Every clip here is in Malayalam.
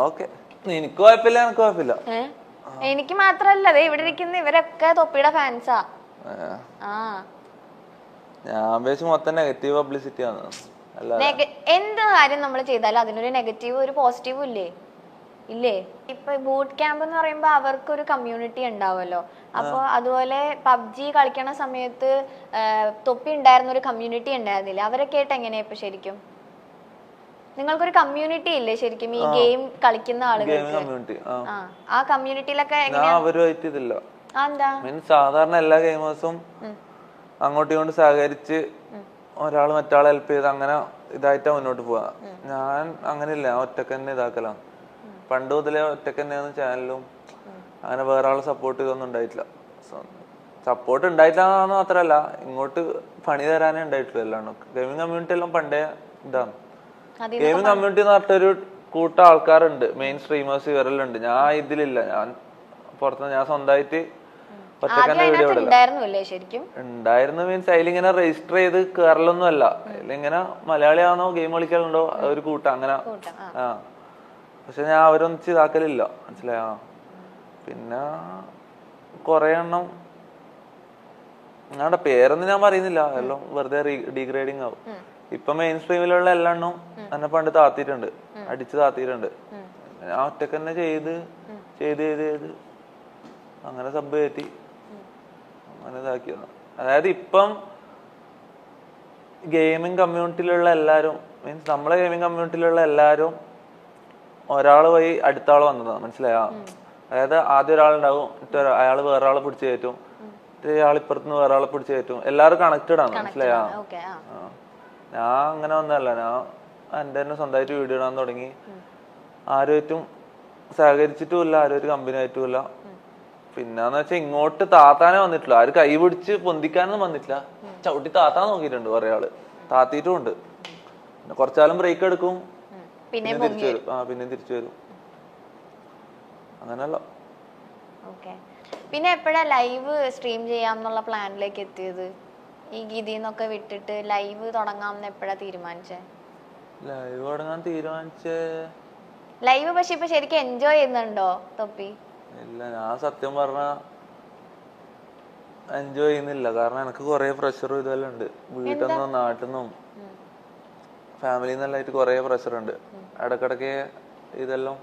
ഓക്കെ, എനിക്ക് കുഴപ്പമില്ല, എനിക്ക് കുഴപ്പമില്ല. എനിക്ക് മാത്രല്ല, അതെ ഇവിടെ ഇരിക്കുന്ന ഇവരൊക്കെ തൊപ്പിയുടെ ഫാൻസാ. ഞാൻ വെച്ച് മൊത്തം നെഗറ്റീവ് പബ്ലിസിറ്റി ആണ്. എന്ത് കാര്യം നമ്മൾ ചെയ്താലും അതിനൊരു നെഗറ്റീവ് ഒരു പോസിറ്റീവും ഇല്ലേ? ഇല്ലേ? ഇപ്പൊ ബൂട്ട് ക്യാമ്പ് എന്ന് പറയുമ്പോ അവർക്കൊരു കമ്മ്യൂണിറ്റി ഉണ്ടാവുമല്ലോ. അപ്പൊ അതുപോലെ പബ്ജി കളിക്കണ സമയത്ത് തൊപ്പി ഉണ്ടായിരുന്ന ഒരു കമ്മ്യൂണിറ്റി ഉണ്ടായിരുന്നില്ല? അവരൊക്കെ ആയിട്ട് എങ്ങനെയാ ഇപ്പൊ ശരിക്കും? നിങ്ങൾക്കൊരു കമ്മ്യൂണിറ്റി ഇല്ലേ ശരിക്കും ഈ ഗെയിം കളിക്കുന്ന ആളുകൾക്ക്? ആ കമ്മ്യൂണിറ്റിയിലൊക്കെ സാധാരണ എല്ലാ ഗെയിമേഴ്സും അങ്ങോട്ടും ഇങ്ങോട്ടും സഹകരിച്ച് ഒരാൾ മറ്റാളെ ഹെൽപ്പ് ചെയ്ത് അങ്ങനെ ഇതായിട്ടാ മുന്നോട്ട് പോവാ. ഞാൻ അങ്ങനെയില്ല, ഞാൻ ഒറ്റക്ക് തന്നെ ഇതാക്കലാണ്. പണ്ട് മുതലേ ഒറ്റക്ക് തന്നെയാണ് ചാനലും. അങ്ങനെ വേറെ ആളെ സപ്പോർട്ട് ചെയ്തൊന്നും ഉണ്ടായിട്ടില്ല. സപ്പോർട്ട് ഉണ്ടായിട്ടില്ലാന്ന് മാത്രല്ല, ഇങ്ങോട്ട് പണി തരാനേ ഉണ്ടായിട്ടുള്ളൂ. അല്ലാണ്ട് ഗെയിമിംഗ് കമ്മ്യൂണിറ്റി എല്ലാം പണ്ടേ ഇതാണ്. ഗെയിമിംഗ് കമ്മ്യൂണിറ്റി എന്ന് പറഞ്ഞിട്ടൊരു കൂട്ടം ആൾക്കാരുണ്ട്, മെയിൻ സ്ട്രീമേഴ്സ് ഇവരെല്ലാം ഉണ്ട്. ഞാൻ ഇതിലില്ല, ഞാൻ പുറത്തുനിന്ന് ഞാൻ സ്വന്തമായിട്ട് ഉണ്ടായിരുന്നു. മീൻസ് അതിലിങ്ങനെ രജിസ്റ്റർ ചെയ്ത് കേറലൊന്നും അല്ല. അതിലിങ്ങനെ മലയാളിയാണോ ഗെയിം കളിക്കലുണ്ടോ ഒരു കൂട്ടം അങ്ങനെ. പക്ഷെ ഞാൻ അവരൊന്നിച്ച് ഇതാക്കലില്ല, മനസ്സിലായോ? പിന്നെ കൊറേ എണ്ണം ഞങ്ങളുടെ പേരൊന്നും ഞാൻ പറയുന്നില്ല, എല്ലാം വെറുതെ ഡീഗ്രേഡിങ് ആവും. ഇപ്പൊ മെയിൻ സ്ട്രീമിലുള്ള എല്ലാ എണ്ണവും എന്നെ പണ്ട് താത്തിയിട്ടുണ്ട്, അടിച്ച് താത്തിയിട്ടുണ്ട്. ഞാൻ ഒറ്റക്ക് തന്നെ ചെയ്ത് ചെയ്ത് ചെയ്ത് ചെയ്ത് അങ്ങനെ സബ് കയറ്റി അങ്ങനെ ഇതാക്കിയത്. അതായത് ഇപ്പം ഗെയിമിംഗ് കമ്മ്യൂണിറ്റിയിലുള്ള എല്ലാരും, മീൻസ് നമ്മളെ ഗെയിമിംഗ് കമ്മ്യൂണിറ്റിയിലുള്ള എല്ലാരും ഒരാള് വഴി അടുത്ത ആള് വന്നതാണ്, മനസ്സിലായോ? അതായത് ആദ്യം ഒരാളുണ്ടാവും, അയാള് വേറെ ആളെ പിടിച്ചു കയറ്റും, ഇയാൾ ഇപ്പുറത്തുനിന്ന് വേറെ ആളെ പിടിച്ചു കയറ്റും. എല്ലാവരും കണക്റ്റഡ് ആണ്, മനസ്സിലായോ? ഞാൻ അങ്ങനെ വന്നതല്ല. ഞാൻ എൻ്റെ തന്നെ സ്വന്തമായിട്ട് വീഡിയോ ഇടാൻ തുടങ്ങി. ആരുമായിട്ടും സഹകരിച്ചിട്ടുമില്ല, ആരും കമ്പനി ആയിട്ടുമില്ല. പിന്നെന്ന് വെച്ചാൽ ഇങ്ങോട്ട് താത്താനേ വന്നിട്ടില്ല, ആര് കൈ പിടിച്ച് പൊന്തിക്കാനൊന്നും വന്നിട്ടില്ല. ചവിട്ടി താത്താൻ നോക്കിയിട്ടുണ്ട് കുറെ ആള്, താത്തിയിട്ടും ഉണ്ട്. പിന്നെ കുറച്ചാലും ബ്രേക്ക് എടുക്കും, പിന്നെ തിരിച്ചു വരും. പിന്നെ തിരിച്ചു വരും, അങ്ങനല്ല. പിന്നെ എപ്പോഴാ ലൈവ് സ്ട്രീം ചെയ്യാന്നുള്ള പ്ലാനിലേക്ക് എത്തിയത്? ഈ ഗീതിന്നൊക്കെ വിട്ടിട്ട് ലൈവ് തുടങ്ങാമെന്ന് എപ്പോഴാ തീരുമാനിച്ചേ? ലൈവ് തുടങ്ങാൻ തീരുമാനിച്ചേ ലൈവ് പക്ഷെ ഇപ്പൊ ശരിക്കും എൻജോയ് ചെയ്യുന്നുണ്ടോ തൊപ്പി? ഇല്ല, ഞാൻ സത്യം പറഞ്ഞ എൻജോയ് ചെയ്യുന്നില്ല. കാരണം എനിക്ക് കുറെ പ്രഷറും ഇതെല്ലാം ഉണ്ട്. വീട്ടിൽ നിന്നും നാട്ടിൽ നിന്നും ഫാമിലിയിൽ നിന്നെല്ലായിട്ട് കുറെ പ്രഷർ ഉണ്ട്. ഇടക്കിടക്ക് ഇതെല്ലാം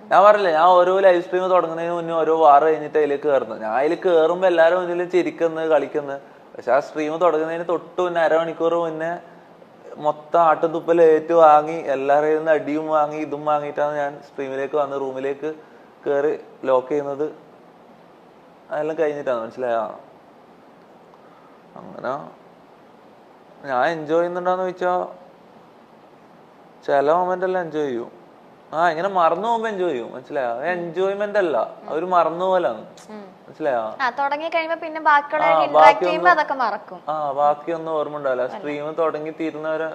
ഞാൻ പറഞ്ഞില്ലേ, ഞാൻ ഓരോ ലൈവ് സ്ട്രീം തുടങ്ങുന്നതിന് മുന്നേ ഓരോ വാർ കഴിഞ്ഞിട്ട് അതിലേക്ക് കയറുന്നത്. ഞാൻ അതിൽ കയറുമ്പോ എല്ലാവരും ഇതിൽ ചിരിക്കുന്നത് കളിക്കുന്നത്. പക്ഷെ ആ സ്ട്രീം തുടങ്ങുന്നതിന് തൊട്ട് മുന്നേ അരമണിക്കൂർ മുന്നേ മൊത്തം ആട്ടുതുപ്പൽ ഏറ്റു വാങ്ങി എല്ലാവരെയും നിന്ന് അടിയും വാങ്ങി ഇതും വാങ്ങിയിട്ടാണ് ഞാൻ സ്ട്രീമിലേക്ക് വന്ന് റൂമിലേക്ക് കയറി ലോക്ക് ചെയ്യുന്നത്. അതെല്ലാം കഴിഞ്ഞിട്ടാണ്, മനസ്സിലായോ? അങ്ങനെ ഞാൻ എൻജോയ് ചെയ്യുന്നുണ്ടോന്ന് ചോദിച്ചാ ചില മൊമെന്റ് എല്ലാം എൻജോയ് ചെയ്യും. ഇങ്ങനെ മറന്നു പോകുമ്പോ എൻജോയ് ചെയ്യും, മനസ്സിലായോ? എൻജോയ്മെന്റ് അല്ല, അവര് മറന്നു പോലാണ്, മനസ്സിലായോ? ബാക്കിയൊന്നും ഓർമ്മ ഉണ്ടാവില്ല. സ്ട്രീം തുടങ്ങി തീരുന്നവരെ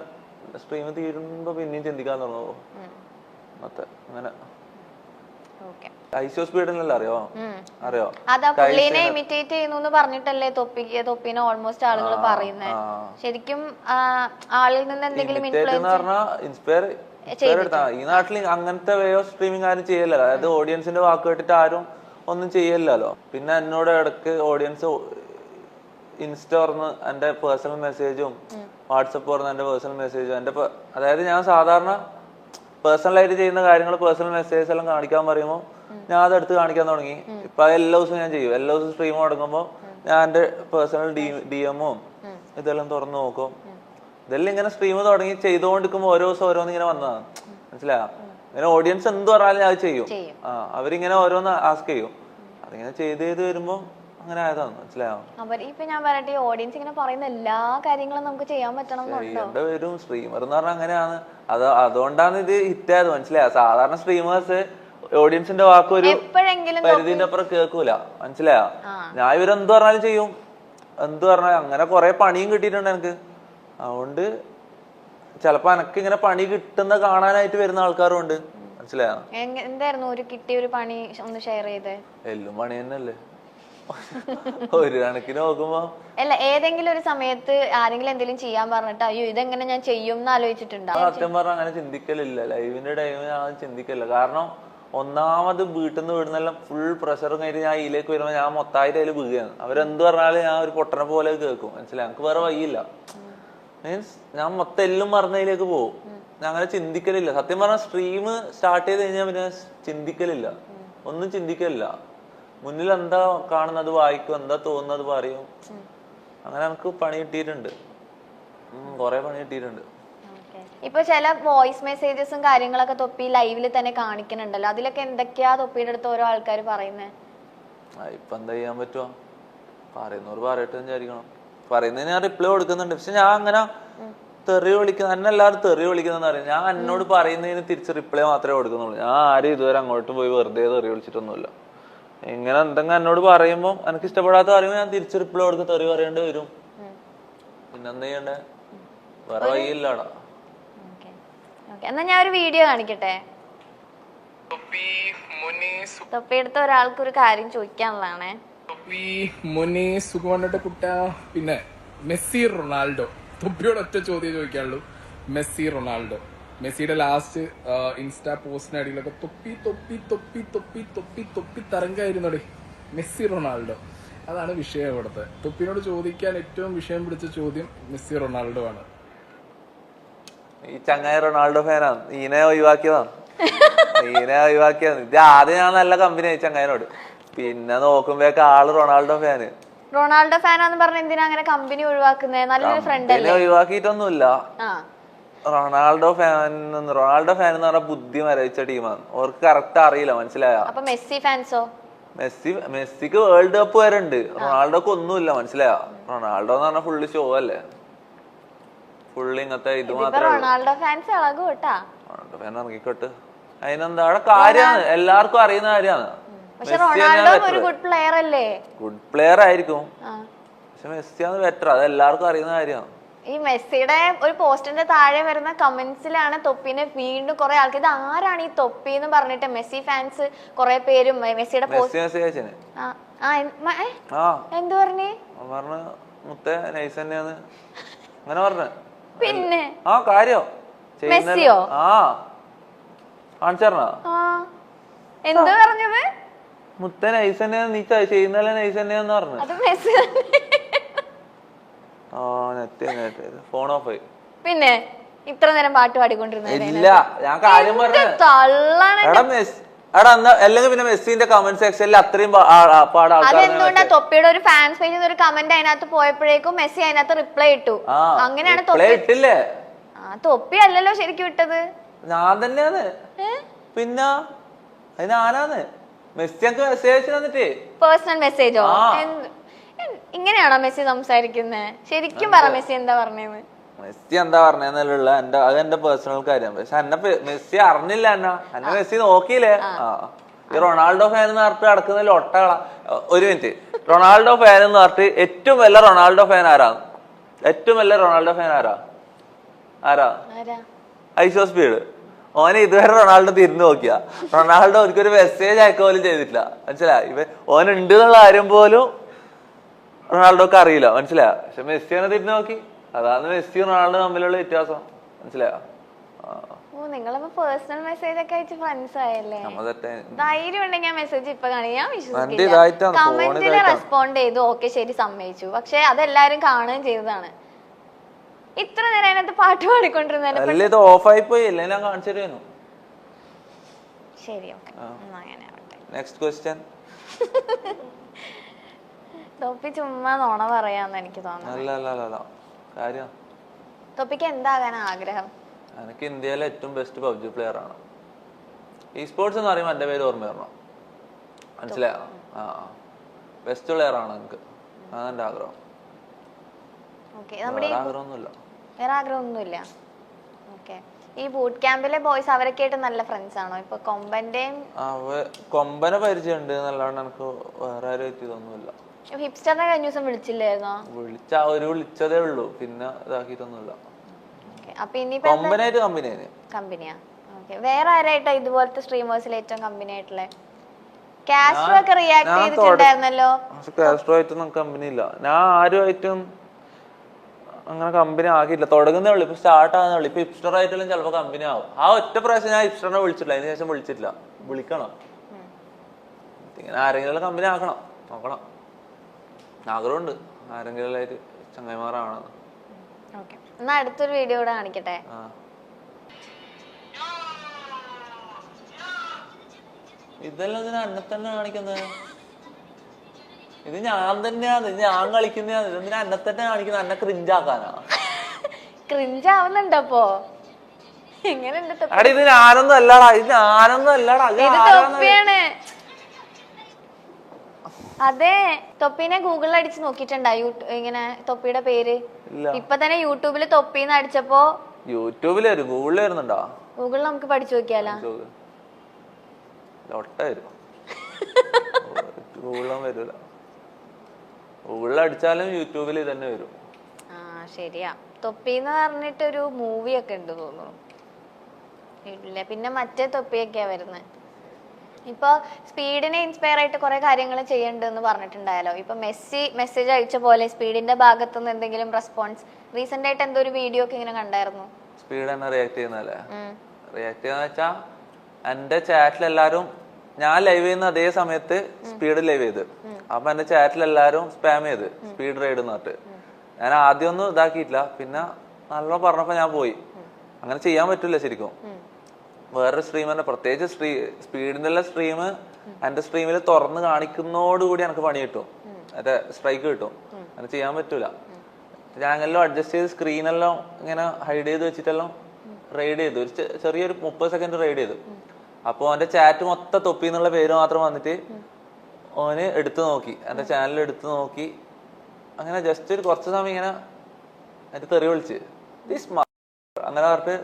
സ്ട്രീം തീരുമ്പോ പിന്നെയും ചിന്തിക്കാൻ തുടങ്ങുമോ മൊത്തം അങ്ങനെ. ഐസോ സ്പീഡിനല്ല അറിയോ? അറിയോ? ഇമിറ്റേറ്റ് ചെയ്യുന്നു പറഞ്ഞിട്ടല്ലേ തൊപ്പിനെ ഓൾമോസ്റ്റ് ആളുകൾ പറയുന്നത്. ശരിക്കും ആളിൽ നിന്ന് എന്തെങ്കിലും ഇൻസ്പയർ ഈ നാട്ടിൽ അങ്ങനത്തെ വേ ഓഫ് സ്ട്രീമിംഗ് ആരും ചെയ്യല്ലോ. അതായത് ഓഡിയൻസിന്റെ വാക്ക് കേട്ടിട്ട് ആരും ഒന്നും ചെയ്യല്ലോ. പിന്നെ എന്നോട് ഇടക്ക് ഓഡിയൻസ് ഇൻസ്റ്റ തുറന്ന് എന്റെ പേഴ്സണൽ മെസ്സേജും വാട്സപ്പ് തുറന്ന് എന്റെ പേഴ്സണൽ മെസ്സേജും അതായത് ഞാൻ സാധാരണ പേഴ്സണലായിട്ട് ചെയ്യുന്ന കാര്യങ്ങൾ പേഴ്സണൽ മെസ്സേജസ് എല്ലാം കാണിക്കാൻ പറയുമ്പോൾ ഞാൻ അതെടുത്ത് കാണിക്കാൻ തുടങ്ങി. ഇപ്പൊ എല്ലാ ദിവസവും ഞാൻ ചെയ്യും. എല്ലാ ദിവസവും സ്ട്രീം തുടങ്ങുമ്പോൾ ഞാൻ എന്റെ പേഴ്സണൽ DM-ഉം ഇതെല്ലാം തുറന്നു നോക്കും. ഇതെല്ലാം ഇങ്ങനെ സ്ട്രീം തുടങ്ങി ചെയ്തുകൊണ്ടിരിക്കുമ്പോൾ ഓരോ ദിവസം ഓരോന്ന് ഇങ്ങനെ വന്നതാണ്, മനസ്സിലായോ? ഇങ്ങനെ ഓഡിയൻസ് എന്ത് പറഞ്ഞാലും ഞാൻ ചെയ്യും. അവരിങ്ങനെ ഓരോന്ന് ആസ്ക് ചെയ്യും. അതിങ്ങനെ ചെയ്ത് ചെയ്ത് വരുമ്പോ അങ്ങനെ ആയതാണ്, മനസ്സിലായോ? ഇപ്പൊ ഞാൻ പറയട്ടെ, ഓഡിയൻസ് ഇങ്ങനെ പറയുന്ന എല്ലാ കാര്യങ്ങളും നമുക്ക് ചെയ്യാൻ പറ്റണം വരും. സ്ട്രീമർ എന്ന് പറഞ്ഞാൽ അങ്ങനെയാണ്. അതുകൊണ്ടാണ് ഇത് ഹിറ്റായത്, മനസ്സിലായോ? സാധാരണ സ്ട്രീമേഴ്സ് ഓഡിയൻസിന്റെ വാക്ക് ഒരു പരിധിന്റെ അപ്പുറം കേൾക്കൂല, മനസ്സിലായോ? ഞാൻ ഇവരെന്ത് പറഞ്ഞാലും ചെയ്യും. എന്ത് പറഞ്ഞാൽ അങ്ങനെ കുറെ പണിയും കിട്ടിയിട്ടുണ്ട് എനിക്ക്. അതുകൊണ്ട് ചിലപ്പോ എനക്ക് ഇങ്ങനെ പണി കിട്ടുന്ന കാണാനായിട്ട് വരുന്ന ആൾക്കാരും ഉണ്ട്, മനസ്സിലായോ? എന്തായിരുന്നു ഒരു കിട്ടിയ ഒരു പണി ഒന്ന് ഷെയർ ചെയ്തേ? എല്ലാം പണി തന്നെയല്ലേ. ഒരു കണക്കിന് നോക്കുമ്പോ അല്ല ഏതെങ്കിലും ഒരു സമയത്ത് ആരെങ്കിലും എന്തെങ്കിലും ചെയ്യാൻ പറഞ്ഞിട്ട് അയ്യോ ഇതെങ്ങനെ ഞാൻ ചെയ്യും എന്ന് ആലോചിച്ചിട്ടുണ്ടോ? സത്യം പറഞ്ഞാൽ അങ്ങനെ ചിന്തിക്കലില്ല. ലൈവിന്റെ ടൈമിൽ ഞാൻ ചിന്തിക്കലില്ല. കാരണം ഒന്നാമത് വീട്ടിൽ നിന്ന് വിടുന്നെല്ലാം ഫുൾ പ്രഷറും കഴിഞ്ഞ് ഞാൻ ഇതിലേക്ക് വരുമ്പോൾ ഞാൻ മൊത്തമായിട്ട് അതിൽ വീഴുകയാണ്. അവരെന്ത് പറഞ്ഞാലും ഞാൻ ഒരു പൊട്ടനെ പോലെ കേൾക്കും. മനസ്സിലായി? എനിക്ക് വേറെ വഴിയില്ല. മീൻസ് ഞാൻ മൊത്തം എല്ലാം മറന്നതിലേക്ക് പോകും. ഞാൻ അങ്ങനെ ചിന്തിക്കലില്ല. സത്യം പറഞ്ഞാൽ സ്ട്രീം സ്റ്റാർട്ട് ചെയ്ത് കഴിഞ്ഞാൽ പിന്നെ ചിന്തിക്കലില്ല, ഒന്നും ചിന്തിക്കലില്ല. മുന്നിൽ എന്താ കാണുന്നത് വായിക്കും, എന്താ തോന്നുന്നത് പറയും. അങ്ങനെ എനിക്ക് പണി കിട്ടിയിട്ടുണ്ട്, കൊറേ പണി കിട്ടിയിട്ടുണ്ട്. ഇപ്പൊ ചില വോയിസ് മെസ്സേജസും കാര്യങ്ങളൊക്കെ തൊപ്പി ലൈവിൽ തന്നെ കാണിക്കുന്നുണ്ടല്ലോ, അതിലൊക്കെ എന്തൊക്കെയാ തൊപ്പിയുടെ അടുത്ത് ഓരോ ആൾക്കാർ പറയുന്നത്? ഇപ്പൊ എന്താ ചെയ്യാൻ പറ്റുമോ? പറയുന്നവർ പറയട്ടെ വിചാരിക്കണം. പറയുന്നതിന് ഞാൻ റിപ്ലൈ കൊടുക്കുന്നുണ്ട്. പക്ഷെ ഞാൻ അങ്ങനെ തെറി വിളിക്കുന്ന എന്നെ എല്ലാവരും തെറി വിളിക്കുന്നതെന്ന് പറയും. ഞാൻ എന്നോട് പറയുന്നതിന് തിരിച്ച് റിപ്ലൈ മാത്രമേ കൊടുക്കുന്നുള്ളൂ. ഞാൻ ആരും ഇതുവരെ അങ്ങോട്ട് പോയി വെറുതെ തെറി വിളിച്ചിട്ടൊന്നുമില്ല. ഇങ്ങനെ എന്തെങ്കിലും എന്നോട് പറയുമ്പോൾ എനിക്ക് ഇഷ്ടപ്പെടാത്ത പറയുമ്പോൾ ഞാൻ തിരിച്ച് റിപ്ലൈ കൊടുക്കും. തെറി പറയേണ്ടി വരും. പിന്നെന്താ ചെയ്യണ്ടേ? വേറെ വഴിയില്ലാടാ. എന്നാ ഞാൻ ഒരു വീഡിയോ കാണിക്കട്ടെ. തൊപ്പിയെടുത്ത ഒരാൾക്ക് ഒരു കാര്യം ചോദിക്കാനുള്ളതാണേ. പിന്നെ മെസ്സി റൊണാൾഡോ, തൊപ്പിയോട് ഒറ്റ ചോദ്യം ചോദിക്കാനുള്ളൂ. മെസ്സി റൊണാൾഡോ, മെസ്സിയുടെ ലാസ്റ്റ് ഇൻസ്റ്റാ പോസ്റ്റിന് അടിയിലൊക്കെ തൊപ്പി തൊപ്പി തൊപ്പി തൊപ്പി തൊപ്പി തൊപ്പി തരംഗായിരുന്നോടെ. മെസ്സി റൊണാൾഡോ, അതാണ് വിഷയം ഇവിടുത്തെ. തൊപ്പിനോട് ചോദിക്കാൻ ഏറ്റവും വിഷയം പിടിച്ച ചോദ്യം മെസ്സി റൊണാൾഡോ ആണ്. ഈ ചങ്ങായി റൊണാൾഡോ ഫാനാണ്. ഈനെ ഒഴിവാക്കിയതാണ്. ഇത് ആദ്യം ഞാൻ നല്ല കമ്പനി ആയി ചങ്ങായിനോട്. പിന്നെ നോക്കുമ്പോഴേക്ക് ആള് റൊണാൾഡോ ഫാന്. റൊണാൾഡോ ഫാനാന്ന് പറഞ്ഞ എന്തിനാ അങ്ങനെ കമ്പനി ഒഴിവാക്കുന്നത്? നല്ലൊരു ഫ്രണ്ട് അല്ലേ? ഒഴിവാക്കിയിട്ടൊന്നുമില്ല. റൊണാൾഡോ ഫാൻ എന്ന് പറഞ്ഞ ബുദ്ധി മരവിച്ച ടീമാണ്. അവർക്ക് കറക്റ്റ് അറിയില്ല. മനസ്സിലായോ? അപ്പൊ മെസ്സി ഫാൻസോ? മെസ്സിക്ക് വേൾഡ് കപ്പ് വരെ ഉണ്ട്. റൊണാൾഡോക്ക് ഒന്നുമില്ല. മനസ്സിലായോ? റൊണാൾഡോ എന്ന് പറഞ്ഞാൽ ഫുള്ള് ഷോ അല്ലേ, ഫുള്ള് ഇങ്ങനത്തെ ഇത് മാത്രമേ. റൊണാൾഡോ ഫാൻസ് ഇളകും കേട്ടാ. റൊണാൾഡോ ഫാൻ ഇറങ്ങിക്കോട്ട്. അതിനെന്താ? അവിടെ കാര്യമാണ്, എല്ലാവർക്കും അറിയുന്ന കാര്യമാണ്. പക്ഷെ റൊണാൾഡോ ഒരു ഗുഡ് പ്ലെയർ അല്ലേ? ഗുഡ് പ്ലെയർ ആയിരിക്കും, പക്ഷെ മെസ്സിയാണ് ബെറ്റർ. അത് എല്ലാവർക്കും അറിയുന്ന കാര്യമാണ്. ഈ മെസ്സിയുടെ ഒരു പോസ്റ്റിന്റെ താഴെ വരുന്ന കമന്റ്സിലാണ് തൊപ്പിനെ വീണ്ടും കുറെ ആൾക്കാർ ഇത് ആരാണ് ഈ തൊപ്പി എന്ന് പറഞ്ഞിട്ട് മെസ്സി ഫാൻസ് കുറെ പേരും മെസ്സിയുടെ എന്ത് പറഞ്ഞു മുത്തേ നൈസ് തന്നെയാന്ന് അങ്ങനെ പറഞ്ഞു. പിന്നെ കാര്യം മെസ്സിയോ കാണിച്ചറിഞ്ഞ എന്ത് പറഞ്ഞത്? മുത്ത നൈസ് തന്നെയാ, നീ ചെയ്യുന്നല്ലേ നൈസ് തന്നെയാന്ന് പറഞ്ഞു. ഫോൺ ഓഫ് ആയി. പിന്നെ ഇത്ര നേരം പാട്ട് പാടിക്കൊണ്ടിരുന്നില്ല. ഞാൻ കാര്യം പറഞ്ഞു. അല്ലെങ്കിൽ പിന്നെ മെസ്സിന്റെ കമന്റ് സെക്ഷനിൽ അത്രയും അതെന്തുകൊണ്ടാ? തൊപ്പിയുടെ ഒരു ഫാൻസ് പേജിൽ ഒരു കമന്റ് അതിനകത്ത് പോയപ്പോഴേക്കും മെസ്സി അതിനകത്ത് റിപ്ലൈ ഇട്ടു. അങ്ങനെയാണ് ഇട്ടില്ലേ? തൊപ്പി അല്ലല്ലോ ശരിക്കും ഇട്ടത്, ഞാൻ തന്നെയാണ്. പിന്നെ അത് ഞാനാണ്. മെസ്സി എനിക്ക് മെസ്സേജ് തന്നിട്ടേ. പേഴ്സണൽ മെസ്സേജോ? ഇങ്ങനെയാണോ മെസ്സി സംസാരിക്കുന്നത്? ശരിക്കും പറ, മെസ്സി എന്താ പറഞ്ഞത്? മെസ്സി എന്താ പറഞ്ഞെന്നുള്ള അത് എന്റെ പേഴ്സണൽ കാര്യം. പക്ഷെ എന്നെ മെസ്സി അറിഞ്ഞില്ല. എന്നെ മെസ്സി നോക്കിയില്ലേ? ഈ റൊണാൾഡോ ഫാൻ എന്ന് പറഞ്ഞിട്ട് നടക്കുന്നതിൽ ഒട്ടകള. ഒരു മിനിറ്റ്. റൊണാൾഡോ ഫാൻ എന്ന് പറഞ്ഞിട്ട് ഏറ്റവും വലിയ റൊണാൾഡോ ഫാൻ ആരാ? ഏറ്റവും വലിയ റൊണാൾഡോ ഫാൻ ആരാ? ഐഷോ സ്പീഡ്. ഓനെ ഇതുവരെ റൊണാൾഡോ തിരിഞ്ഞു നോക്കിയാ. റൊണാൾഡോ ഒരിക്കൊരു മെസ്സേജ് അയക്കുക പോലും ചെയ്തിട്ടില്ല. മനസ്സിലായി? ഓൻ ഉണ്ട് എന്നുള്ള കാര്യം പോലും റൊണാൾഡോക്ക് അറിയില്ല. മനസ്സിലായോ? പക്ഷെ മെസ്സിനെ തിരിഞ്ഞു നോക്കി. അതാണ് മെസ്സി റൊണാൾഡോ തമ്മിലുള്ള വ്യത്യാസം. മനസ്സിലായോ? നിങ്ങളിപ്പോ പേഴ്സണൽ മെസ്സേജ് ഒക്കെ അയച്ച് ഫ്രണ്ട്സ് ആയല്ലേ? ധൈര്യം ഉണ്ടെങ്കിൽ ഞാൻ മെസ്സേജ് ഇപ്പൊ കാണില്ല. ഞാൻ വിശ്വസിക്കില്ല. കമന്റിൽ റെസ്പോണ്ട് ചെയ്തു, ഓക്കെ ശരി സമ്മതിച്ചു. പക്ഷെ അതെല്ലാരും കാണുകയും ചെയ്തതാണ്. ഇത്ര നേരം അതിനകത്ത് പാട്ട് പാടിക്കൊണ്ടിരുന്നത് ഓഫായി പോയി. അല്ലേ ഞാൻ കാണിച്ചു തരുന്നു. ശരി, ഓക്കെ, അങ്ങനെ ആവട്ടെ. Next question. തൊപ്പി ചുമ്മാ നോണ പറയാന്ന് എനിക്ക് തോന്നുന്നു. തൊപ്പിക്ക് എന്താകാൻ ആഗ്രഹം? എനിക്ക് ഇന്ത്യയിലെ ഏറ്റവും ബെസ്റ്റ് പബ്ജി പ്ലെയർ ആണ്. ഈ സ്പോർട്സ് എന്ന് പറയുമ്പോൾ എന്റെ പേര് ഓർമ്മ വരണം. മനസ്സിലായോ? ബെസ്റ്റ് പ്ലെയർ ആണ് എനിക്ക്. അതാണ് എന്റെ ആഗ്രഹം. ആഗ്രഹമൊന്നുമില്ല. വേറെ ആഗ്രഹമൊന്നുമില്ല. ഓക്കെ. ഈ ബൂട്ട് ക്യാമ്പിലെ ബോയ്സ് അവരൊക്കെ ആയിട്ട് നല്ല ഫ്രണ്ട്സ് ആണോ? ഇപ്പൊ കൊമ്പനെ പരിചയമുണ്ട് എന്നല്ലാണ്ട് എനിക്ക് വേറെ ആരും ഇതൊന്നുമില്ല. ഹിപ്സ്റ്ററിനെ കഴിഞ്ഞ ദിവസം വിളിച്ചില്ലായിരുന്നോ? വിളിച്ചതേ ഉള്ളൂ, പിന്നെ ഇതാക്കിയിട്ടൊന്നുമില്ല. കമ്പനിയാ? വേറെ ആരായിട്ടാ ഇതുപോലത്തെ സ്ട്രീമേഴ്സിൽ ഏറ്റവും കമ്പനി ആയിട്ടുള്ള? കാസ്ട്രോ ഒക്കെ റിയാക്ട് ചെയ്തിട്ടുണ്ടായിരുന്നല്ലോ. കാസ്ട്രോ ആയിട്ടൊന്നും കമ്പനി ഇല്ല. ഞാൻ ആരുമായിട്ടും അങ്ങനെ കമ്പനി ആക്കിയില്ല. തുടങ്ങുന്നേ ഉള്ളു, ഇപ്പൊ സ്റ്റാർട്ട് ആകുന്നേ ഉള്ളു. ഇപ്പൊ ഹിപ്സ്റ്റർ ആയിട്ടെല്ലാം ചിലപ്പോൾ കമ്പനി ആവും. ആ ഒറ്റ പ്രാവശ്യം ഞാൻ ഹിപ്സ്റ്ററിനെ വിളിച്ചിട്ടില്ല, അതിന് ശേഷം വിളിച്ചിട്ടില്ല. വിളിക്കണം, ഇങ്ങനെ ആരെങ്കിലും കമ്പനി ആക്കണം, നോക്കണം. ആഗ്രഹമുണ്ട് ആരെങ്കിലും ആയിട്ട് ചങ്ങായിമാറാവണം. എന്നാ അടുത്തൊരു വീഡിയോ കൂടെ കാണിക്കട്ടെ. ഇതെല്ലാം ഇതിന് എന്നെ തന്നെ കാണിക്കുന്നത്. ഇത് ഞാൻ തന്നെയാണ്, ഇത് ഞാൻ കളിക്കുന്നതാണ്. ഇതെന്തിനാ എന്നെ തന്നെ കാണിക്കുന്നത്? എന്നെ ക്രിഞ്ചാക്കാനാ? ക്രിഞ്ച് ആവുന്നുണ്ടപ്പോ? എങ്ങനെയുണ്ട്? അടി ഇത് ഞാനൊന്നും അല്ലാടാ, ഇത് ഞാനൊന്നും അല്ലാടാ, ഇത് തൊപ്പിയാണ്. അതെ, തൊപ്പിനെ ഗൂഗിളിൽ അടിച്ച് നോക്കിട്ടുണ്ടാ ഇങ്ങനെ തൊപ്പിയുടെ പേര്? ഇപ്പൊ തന്നെ യൂട്യൂബിൽ തൊപ്പിന്ന് അടിച്ചപ്പോ യൂട്യൂബിൽ വരും, ഗൂഗിളിൽ വരുന്നുണ്ടോ? ഗൂഗിളിൽ നമുക്ക് പഠിച്ചു നോക്കിയാലോ. ഗൂഗിളും വരൂല, ഗൂഗിളിൽ അടിച്ചാലും യൂട്യൂബിൽ തന്നെ വരും. ആ ശരിയാ. തൊപ്പിന്ന് പറഞ്ഞിട്ടൊരു മൂവി ഒക്കെ ഉണ്ട് തോന്നുന്നു. ഇല്ല, പിന്നെ മറ്റേ തൊപ്പിയൊക്കെയാ വരുന്നത്. ഇപ്പൊ സ്പീഡിനെ ഇൻസ്പയർ ആയിട്ട് കുറെ കാര്യങ്ങൾ ചെയ്യണ്ടെന്ന് പറഞ്ഞിട്ടുണ്ടായല്ലോ. ഇപ്പൊ മെസ്സി മെസ്സേജ് അയച്ച പോലെ സ്പീഡിന്റെ ഭാഗത്തു നിന്ന് എന്തെങ്കിലും റെസ്പോൺസ് റീസെന്റ് ആയിട്ട് എന്തോ ഒരു വീഡിയോ ഒക്കെ ഇങ്ങനെ കണ്ടായിരുന്നു. സ്പീഡ് തന്നെ റിയാക്ട് ചെയ്യുന്നല്ലേ? റിയാക്ട് ചെയ്യുന്ന വെച്ചാ എന്റെ ചാറ്റിൽ എല്ലാരും, ഞാൻ ലൈവ് ചെയ്യുന്ന അതേ സമയത്ത് സ്പീഡ് ലൈവ് ചെയ്ത്, അപ്പൊ എന്റെ ചാറ്റിൽ എല്ലാരും സ്പാം ചെയ്ത് സ്പീഡ് റൈഡ് എന്നിട്ട്. ഞാൻ ആദ്യം ഒന്നും ഇതാക്കിയിട്ടില്ല, പിന്നെ നല്ലോണം പറഞ്ഞപ്പോ ഞാൻ പോയി. അങ്ങനെ ചെയ്യാൻ പറ്റില്ല ശരിക്കും. വേറൊരു സ്ട്രീമറിന്റെ, പ്രത്യേകിച്ച് സ്പീഡിന്റെ എല്ലാം സ്ട്രീം എന്റെ സ്ട്രീമിൽ തുറന്ന് കാണിക്കുന്നതോടുകൂടി എനിക്ക് പണി കിട്ടും, മറ്റേ സ്ട്രൈക്ക് കിട്ടും. അങ്ങനെ ചെയ്യാൻ പറ്റൂല. ഞാനെല്ലാം അഡ്ജസ്റ്റ് ചെയ്ത് സ്ക്രീനെല്ലാം ഇങ്ങനെ ഹൈഡ് ചെയ്ത് വെച്ചിട്ടെല്ലാം റൈഡ് ചെയ്തു. ഒരു ചെറിയൊരു 30 സെക്കൻഡ് റൈഡ് ചെയ്തു. അപ്പൊ അവന്റെ ചാറ്റ് മൊത്തം തൊപ്പി എന്നുള്ള പേര് മാത്രം വന്നിട്ട് ഓന് എടുത്തു നോക്കി, എന്റെ ചാനൽ എടുത്തു നോക്കി. അങ്ങനെ ജസ്റ്റ് ഒരു കുറച്ച് സമയം ഇങ്ങനെ അതിന്റെ തെറി വിളിച്ച് അങ്ങനെ പറഞ്ഞിട്ട്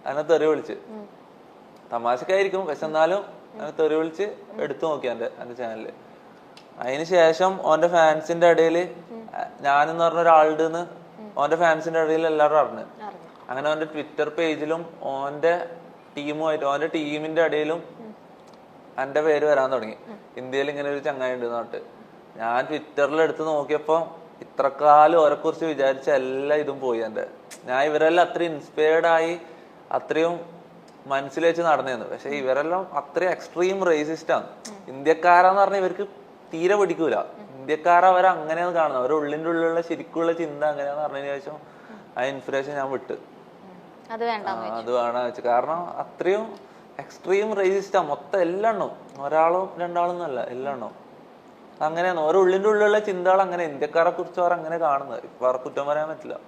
അതിനെ തെറി വിളിച്ച്, തമാശക്കായിരിക്കും പക്ഷെ എന്നാലും അങ്ങനെ തെറി വിളിച്ച് എടുത്തു നോക്കി എന്റെ ചാനലില്. അതിന് ശേഷം ഓന്റെ ഫാൻസിന്റെ ഇടയില് ഞാനെന്ന് പറഞ്ഞ ഒരാളുടെ ഓന്റെ ഫാൻസിന്റെ ഇടയിൽ എല്ലാവരും അറിഞ്ഞു. അങ്ങനെ ഓന്റെ ട്വിറ്റർ പേജിലും ഓന്റെ ടീമുമായിട്ട് ഓന്റെ ടീമിന്റെ ഇടയിലും എന്റെ പേര് വരാൻ തുടങ്ങി. ഇന്ത്യയിൽ ഇങ്ങനെ ഒരു ചങ്ങായി ഉണ്ട് എന്നിട്ട് ഞാൻ ട്വിറ്ററിൽ എടുത്ത് നോക്കിയപ്പോ ഇത്രക്കാലം ഓരെ കുറിച്ച് വിചാരിച്ച എല്ലാ ഇതും പോയി. ഞാൻ ഇവരെല്ലാം അത്രയും ഇൻസ്പയർഡ് ആയി അത്രയും മനസ്സിൽ വെച്ച് നടന്നിരുന്നു. പക്ഷെ ഇവരെല്ലാം അത്രയും എക്സ്ട്രീം റേസിസ്റ്റ് ആണ്. ഇന്ത്യക്കാരാന്ന് പറഞ്ഞാൽ ഇവർക്ക് തീരെ പിടിക്കൂല. ഇന്ത്യക്കാരെ അവരങ്ങനെയാണ് കാണുന്നത്, അവരുടെ ഉള്ളിന്റെ ഉള്ളിലുള്ള ശരിക്കുള്ള ചിന്ത അങ്ങനെയാന്ന് പറഞ്ഞതിന് ശേഷം ആ ഇൻസ്പിറേഷൻ ഞാൻ വിട്ട് അത് വേണം വെച്ചു. കാരണം അത്രയും എക്സ്ട്രീം റേസിസ്റ്റാ മൊത്തം എല്ലെണ്ണവും, ഒരാളും രണ്ടാളൊന്നും അല്ല, എല്ലെണ്ണവും അങ്ങനെയാണ്. ഓരോ ഉള്ളിന്റെ ഉള്ളിലുള്ള ചിന്തകൾ അങ്ങനെ ഇന്ത്യക്കാരെ കുറിച്ച് അവർ അങ്ങനെ കാണുന്നത്. ഇപ്പൊ അവർക്ക് കുറ്റം പറയാൻ പറ്റില്ല.